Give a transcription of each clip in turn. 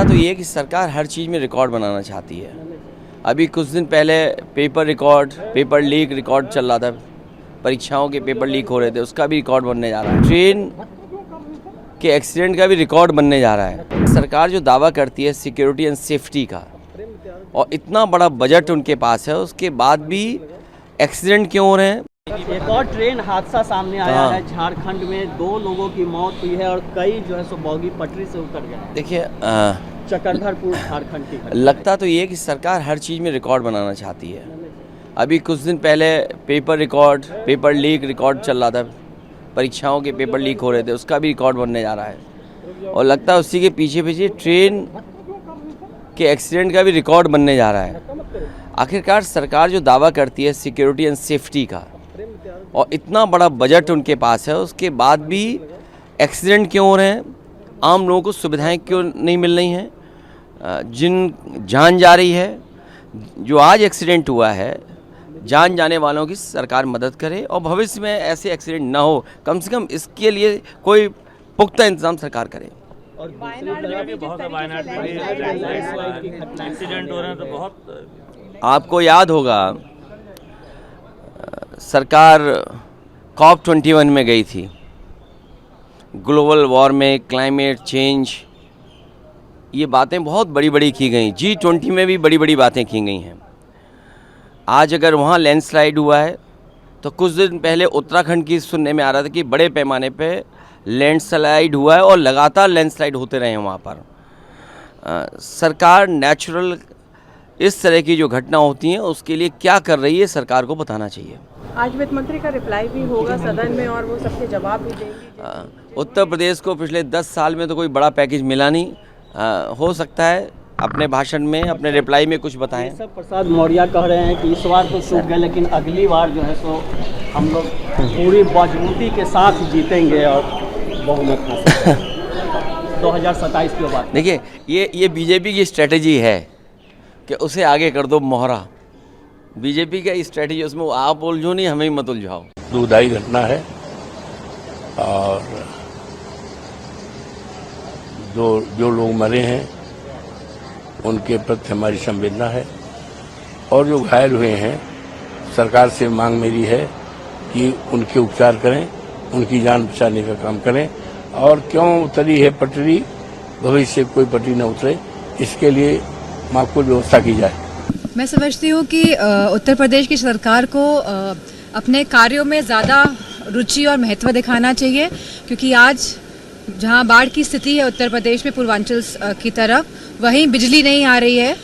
तो ये कि सरकार हर चीज़ में रिकॉर्ड बनाना चाहती है। अभी कुछ दिन पहले पेपर लीक रिकॉर्ड चल रहा था, परीक्षाओं के पेपर लीक हो रहे थे, उसका भी रिकॉर्ड बनने जा रहा है। ट्रेन के एक्सीडेंट का भी रिकॉर्ड बनने जा रहा है। सरकार जो दावा करती है सिक्योरिटी एंड सेफ्टी का, और इतना बड़ा बजट उनके पास है, उसके बाद भी एक्सीडेंट क्यों हो रहे हैं? एक और ट्रेन हादसा सामने आया है झारखंड में, 2 लोगों की मौत हुई है और कई जो है सो बोगी पटरी से उतर गए। देखिए चक्रधरपुर झारखंड की घटना। लगता तो ये कि सरकार हर चीज़ में रिकॉर्ड बनाना चाहती है। अभी कुछ दिन पहले पेपर लीक रिकॉर्ड चल रहा था, परीक्षाओं के पेपर लीक हो रहे थे, उसका भी रिकॉर्ड बनने जा रहा है। और लगता है उसी के पीछे पीछे ट्रेन के एक्सीडेंट का भी रिकॉर्ड बनने जा रहा है। आखिरकार सरकार जो दावा करती है सिक्योरिटी एंड सेफ्टी का, और इतना बड़ा बजट उनके पास है, उसके बाद भी एक्सीडेंट क्यों हो रहे हैं? आम लोगों को सुविधाएं क्यों नहीं मिल रही हैं? जिन जान जा रही है, जो आज एक्सीडेंट हुआ है, जान जाने वालों की सरकार मदद करे और भविष्य में ऐसे एक्सीडेंट ना हो, कम से कम इसके लिए कोई पुख्ता इंतजाम सरकार करे। और वायनाड में बहुत एक्सीडेंट हो रहे हैं तो बहुत। आपको याद होगा सरकार COP21 में गई थी, ग्लोबल वार्मिंग, क्लाइमेट चेंज, ये बातें बहुत बड़ी बड़ी की गई। G20 में भी बड़ी बड़ी बातें की गई हैं। आज अगर वहाँ लैंडस्लाइड हुआ है, तो कुछ दिन पहले उत्तराखंड की सुनने में आ रहा था कि बड़े पैमाने पे लैंडस्लाइड हुआ है और लगातार लैंडस्लाइड होते रहे हैं वहाँ पर। सरकार नेचुरल इस तरह की जो घटना होती हैं उसके लिए क्या कर रही है, सरकार को बताना चाहिए। आज वित्त मंत्री का रिप्लाई भी होगा सदन में और वो सबके जवाब भी देंगे। उत्तर प्रदेश को पिछले 10 साल में तो कोई बड़ा पैकेज मिला नहीं। हो सकता है अपने भाषण में, अपने रिप्लाई में कुछ बताएं। सब प्रसाद मौर्य कह रहे हैं कि इस बार तो चूक गए, लेकिन अगली बार जो है सो हम लोग पूरी मजबूती के साथ जीतेंगे और बहुमत हासिल करेंगे 2027 की बात। देखिए ये बीजेपी की स्ट्रेटजी है कि उसे आगे कर दो मोहरा। बीजेपी का स्ट्रेटजी, उसमें आप उलझो नहीं, हमें मत उलझाओ। दुखदायी घटना है और जो लोग मरे हैं उनके प्रति हमारी संवेदना है, और जो घायल हुए हैं सरकार से मांग मेरी है कि उनके उपचार करें, उनकी जान बचाने का काम करें, और क्यों उतरी है पटरी, भविष्य कोई पटरी न उतरे, इसके लिए माकूल व्यवस्था की जाए। मैं समझती हूँ कि उत्तर प्रदेश की सरकार को अपने कार्यों में ज़्यादा रुचि और महत्व दिखाना चाहिए, क्योंकि आज जहाँ बाढ़ की स्थिति है उत्तर प्रदेश में पूर्वांचल की तरफ, वहीं बिजली नहीं आ रही है,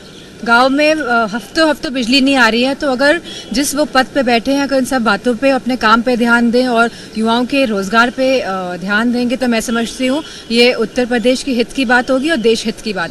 गांव में हफ्तों बिजली नहीं आ रही है। तो अगर जिस वो पद पे बैठे हैं, अगर इन सब बातों पे, अपने काम पे ध्यान दें और युवाओं के रोजगार पे ध्यान देंगे, तो मैं समझती हूँ ये उत्तर प्रदेश की हित की बात होगी और देश हित की बात।